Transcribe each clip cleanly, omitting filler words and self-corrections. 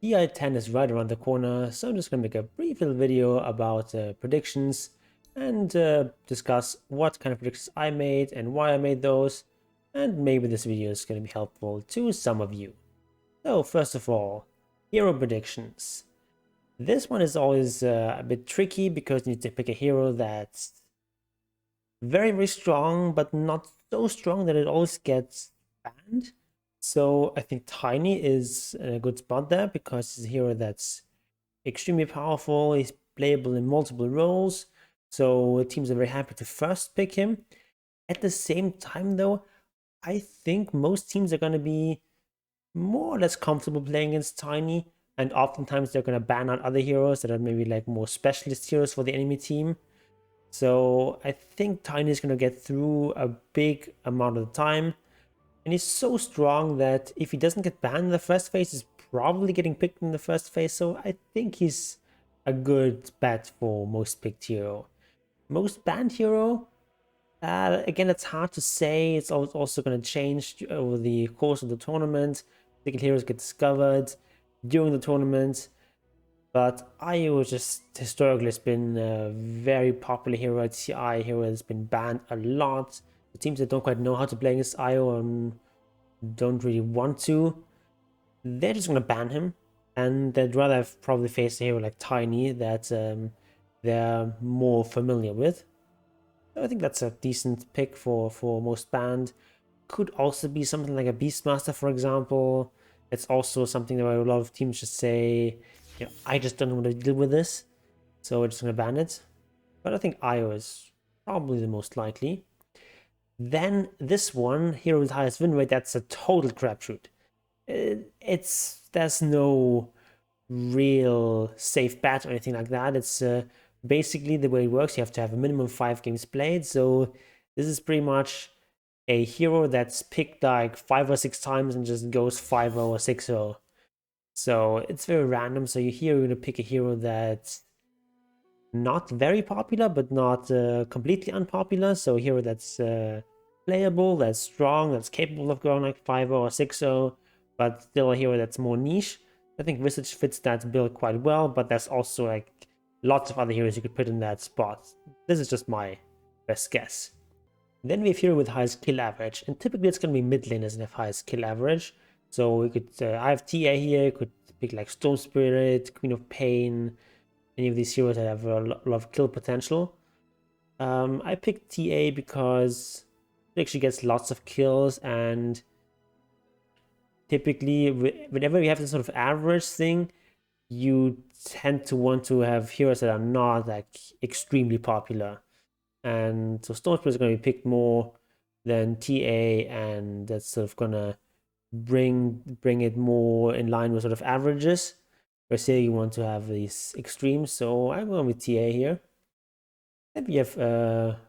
DI10 is right around the corner, so I'm just going to make a brief little video about predictions and discuss what kind of predictions I made and why I made those, and maybe this video is going to be helpful to some of you. So first of all, hero predictions. This one is always a bit tricky because you need to pick a hero that's very, very strong, but not so strong that it always gets banned. So I think Tiny is a good spot there because he's a hero that's extremely powerful. He's playable in multiple roles. So teams are very happy to first pick him. At the same time, though, I think most teams are going to be more or less comfortable playing against Tiny. And oftentimes they're going to ban out other heroes that are maybe like more specialist heroes for the enemy team. So I think Tiny is going to get through a big amount of the time. And he's so strong that if he doesn't get banned in the first phase, he's probably getting picked in the first phase. So I think he's a good bet for most picked hero. Most banned hero, again, it's hard to say. It's also going to change over the course of the tournament. Particular heroes get discovered during the tournament. But IO just historically has been a very popular hero at CI. Hero has been banned a lot. The teams that don't quite know how to play against IO and don't really want to, they're just going to ban him. And they'd rather have probably faced a hero like Tiny that they're more familiar with. So I think that's a decent pick for most banned. Could also be something like a Beastmaster, for example. It's also something that a lot of teams just say, I just don't want to deal with this, so we're just going to ban it. But I think IO is probably the most likely. Then this one, hero with highest win rate, that's a total crapshoot. There's no real safe bet or anything like that. It's basically the way it works. You have to have a minimum 5 games played. So this is pretty much a hero that's picked like 5 or 6 times and just goes 5-0 or 6-0. So it's very random. So you're going to pick a hero that's not very popular, but not completely unpopular. So a hero that's playable, that's strong, that's capable of going like 5-0 or 6-0, but still a hero that's more niche. I think Visage fits that bill quite well, but there's also like lots of other heroes you could put in that spot. This is just my best guess. Then we have hero with highest kill average, and typically it's going to be mid laners that have highest kill average. So we could, I have TA here, could pick like Storm Spirit, Queen of Pain, any of these heroes that have a lot of kill potential. I picked TA because it actually gets lots of kills, and typically whenever you have this sort of average thing, you tend to want to have heroes that are not like extremely popular. And so Storm Spirit is going to be picked more than TA, and that's sort of gonna bring it more in line with sort of averages. Or say you want to have these extremes, so I'm going with TA here. Then we have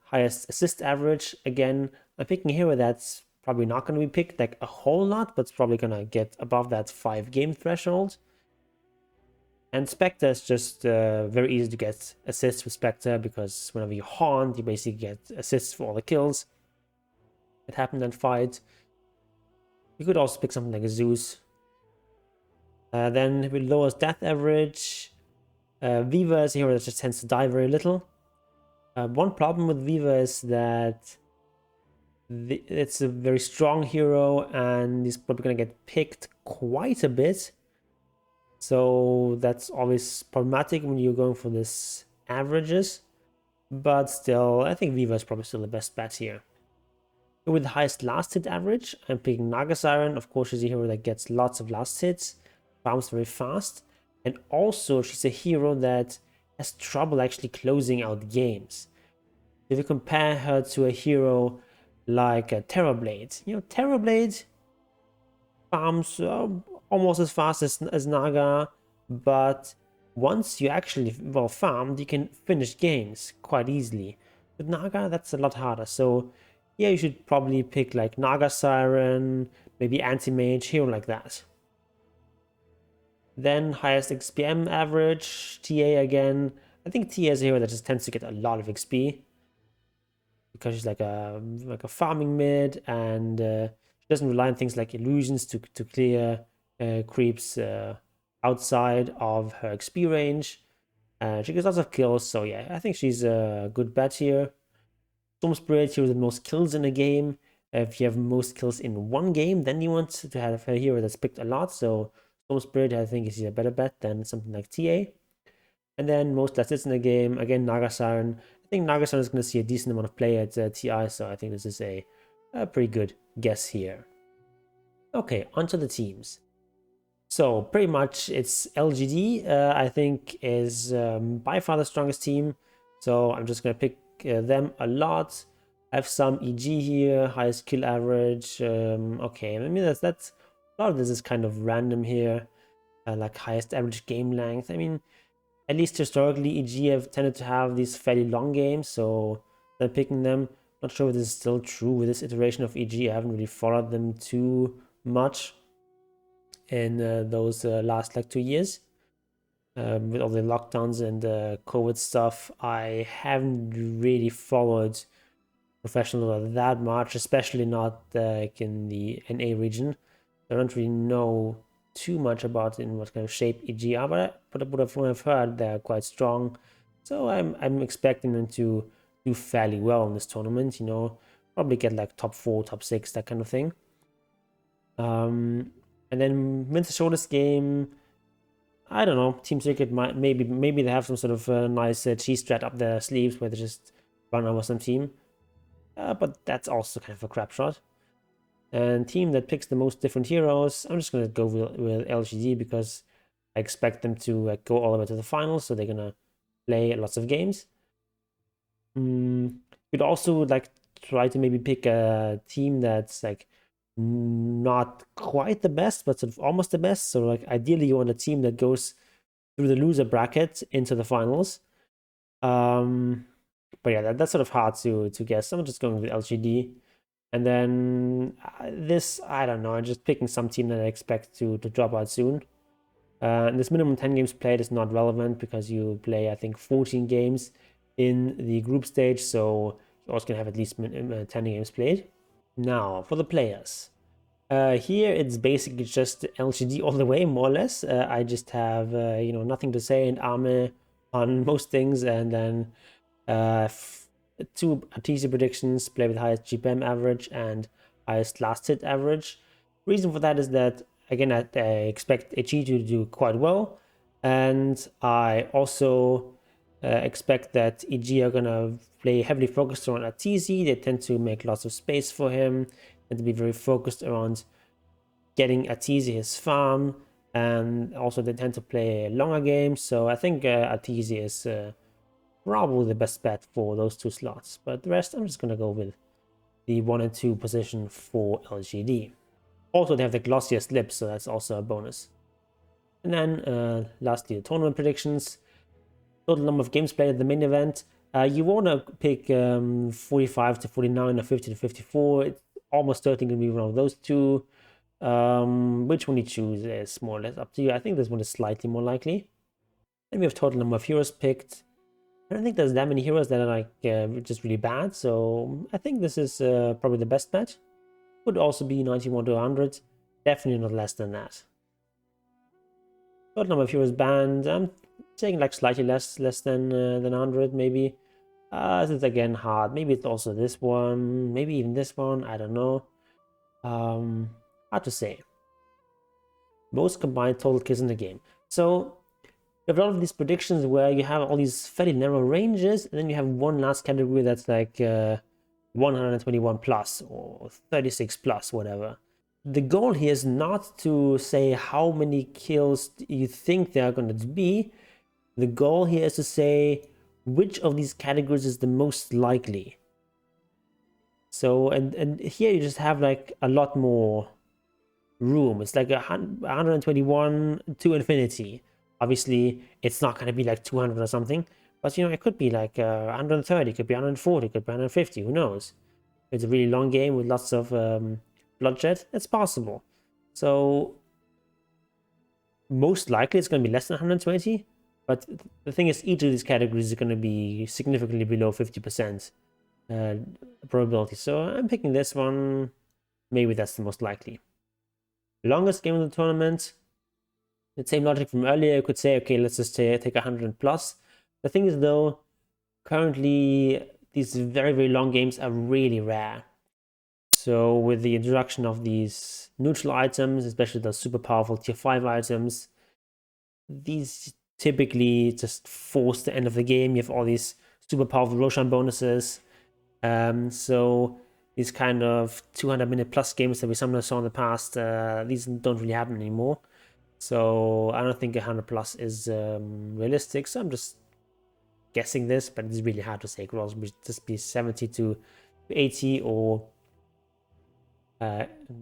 highest assist average. Again, I'm picking a hero that's probably not going to be picked like a whole lot, but it's probably going to get above that 5 game threshold. And Spectre is just very easy to get assists with Spectre because whenever you haunt, you basically get assists for all the kills that happen in fight. You could also pick something like a Zeus. Then with lowest death average, Viva is a hero that just tends to die very little. One problem with Viva is that it's a very strong hero and he's probably going to get picked quite a bit. So that's always problematic when you're going for this averages. But still, I think Viva is probably still the best bet here. With the highest last hit average, I'm picking Naga Siren. Of course, she's a hero that gets lots of last hits, farms very fast. And also, she's a hero that has trouble actually closing out games. If you compare her to a hero like Terrorblade, Terrorblade farms almost as fast as Naga, but once you actually farmed, you can finish games quite easily. With Naga, that's a lot harder. So yeah, you should probably pick like Naga Siren, maybe Anti-Mage, hero like that. Then highest XPM average, TA again. I think TA is a hero that just tends to get a lot of XP because she's like a farming mid, and she doesn't rely on things like illusions to clear creeps outside of her XP range. She gets lots of kills, so yeah, I think she's a good bet here. Storm Spirit, here with the most kills in a game. If you have most kills in one game, then you want to have a hero that's picked a lot. So Storm Spirit, I think, is a better bet than something like TA. And then most last hits in the game, again, Naga Siren. I think Naga Siren is going to see a decent amount of play at TI, so I think this is a pretty good guess here. Okay, onto the teams. So pretty much it's LGD, I think, is by far the strongest team. So I'm just going to pick them a lot. I have some EG here, highest kill average. Okay, I mean, that's a lot of this is kind of random here. Like highest average game length. I mean, at least historically, EG have tended to have these fairly long games, so I'm picking them. Not sure if this is still true with this iteration of EG. I haven't really followed them too much in those last like 2 years. With all the lockdowns and COVID stuff, I haven't really followed professional that much, especially not like in the NA region. I don't really know too much about in what kind of shape EG are, but what I've heard, they're quite strong. So I'm expecting them to do fairly well in this tournament. You know, probably get like top 4, top 6, that kind of thing. And then wins the shortest game. I don't know. Team Secret might maybe they have some sort of nice cheese strat up their sleeves where they just run over some team. But that's also kind of a crap shot. And team that picks the most different heroes, I'm just gonna go with LGD because I expect them to go all the way to the finals, so they're gonna play lots of games. You'd also like try to maybe pick a team that's like not quite the best, but sort of almost the best. So like ideally you want a team that goes through the loser bracket into the finals. But yeah, that's sort of hard to guess. I'm just going with LGD. And then this, I don't know, I'm just picking some team that I expect to drop out soon. And this minimum 10 games played is not relevant because you play, I think, 14 games in the group stage. So you're also going to have at least 10 games played. Now, for the players. Here, it's basically just LGD all the way, more or less. I just have, you know, nothing to say and armor on most things. And then 2 TC predictions, play with highest GPM average and highest last hit average. Reason for that is that, again, I expect HE to do quite well. And I also expect that EG are going to play heavily focused around Atizi. They tend to make lots of space for him and to be very focused around getting Atizi his farm. And also they tend to play longer games. So I think Atizi is probably the best bet for those 2 slots. But the rest, I'm just going to go with the 1 and 2 position for LGD. Also, they have the glossiest lips, so that's also a bonus. And then lastly, the tournament predictions. Total number of games played at the main event. You want to pick 45 to 49 or 50 to 54. It's almost certainly going to be one of those 2. Which one you choose is more or less up to you. I think this one is slightly more likely. Then we have total number of heroes picked. I don't think there's that many heroes that are like just really bad, so I think this is probably the best bet. Would also be 91 to 100, definitely not less than that. Total number of heroes banned, I'm saying like slightly less than 100 maybe. This is again hard. Maybe it's also this one, maybe even this one, I don't know. Hard to say. Most combined total kills in the game. So you have a lot of these predictions where you have all these fairly narrow ranges, and then you have one last category that's like 121 plus or 36 plus, whatever. The goal here is not to say how many kills you think there are going to be. The goal here is to say which of these categories is the most likely. So, and here you just have like a lot more room. It's like 121 to infinity. Obviously, it's not going to be like 200 or something, but you know, it could be like 130, it could be 140, it could be 150, who knows? It's a really long game with lots of bloodshed. It's possible. So, most likely it's going to be less than 120, but the thing is, each of these categories is going to be significantly below 50% probability. So, I'm picking this one. Maybe that's the most likely. Longest game of the tournament. The same logic from earlier, you could say, okay, let's just take 100 plus. The thing is, though, currently these very, very long games are really rare. So with the introduction of these neutral items, especially the super powerful tier 5 items, these typically just force the end of the game. You have all these super powerful Roshan bonuses. So these kind of 200-minute plus games that we sometimes saw in the past, these don't really happen anymore. So I don't think 100 plus is realistic. So I'm just guessing this, but it's really hard to say. It could also just be 70 to 80 or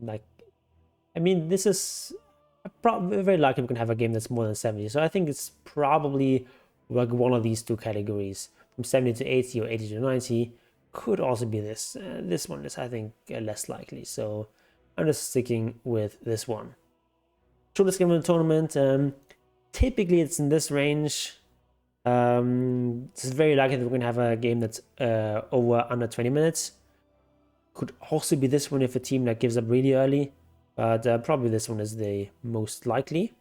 like, I mean, this is very likely we can have a game that's more than 70. So I think it's probably like one of these two categories, from 70 to 80 or 80 to 90. Could also be this. This one is, I think, less likely. So I'm just sticking with this one. Shortest game in the tournament. Typically, it's in this range. It's very likely that we're gonna have a game that's under 20 minutes. Could also be this one if a team that gives up really early, but probably this one is the most likely.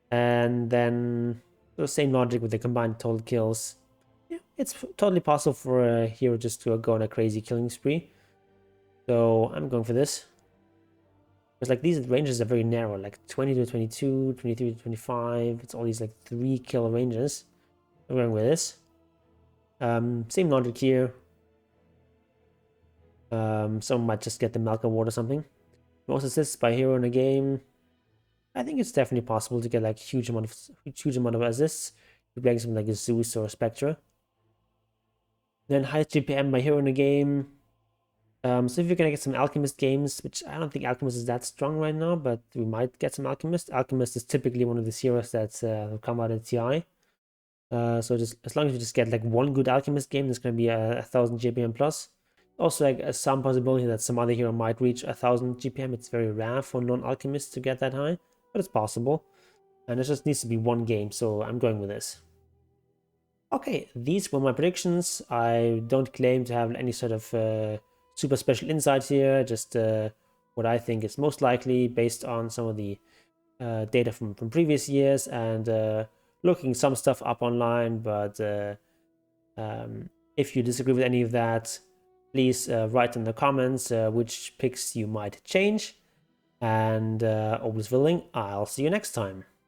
And then the same logic with the combined total kills. Yeah, it's totally possible for a hero just to go on a crazy killing spree. So I'm going for this. Because like these ranges are very narrow, like 20 to 22, 23 to 25. It's all these like 3 kill ranges. I'm going with this. Same logic here. Someone might just get the Malcolm Ward or something. Most assists by hero in a game. I think it's definitely possible to get like huge amount of assists. You're playing something like a Zeus or a Spectre. Then highest GPM by hero in a game. So if you're gonna get some Alchemist games, which I don't think Alchemist is that strong right now, but we might get some Alchemist. Alchemist is typically one of the heroes that's come out in TI. So just as long as you just get like one good Alchemist game, there's gonna be 1,000 GPM plus. Also, like some possibility that some other hero might reach 1,000 GPM. It's very rare for non-alchemists to get that high, but it's possible. And it just needs to be one game, so I'm going with this. Okay, these were my predictions. I don't claim to have any sort of super special insights here, just what I think is most likely based on some of the data from previous years and looking some stuff up online. But if you disagree with any of that, please write in the comments which picks you might change. And always willing, I'll see you next time.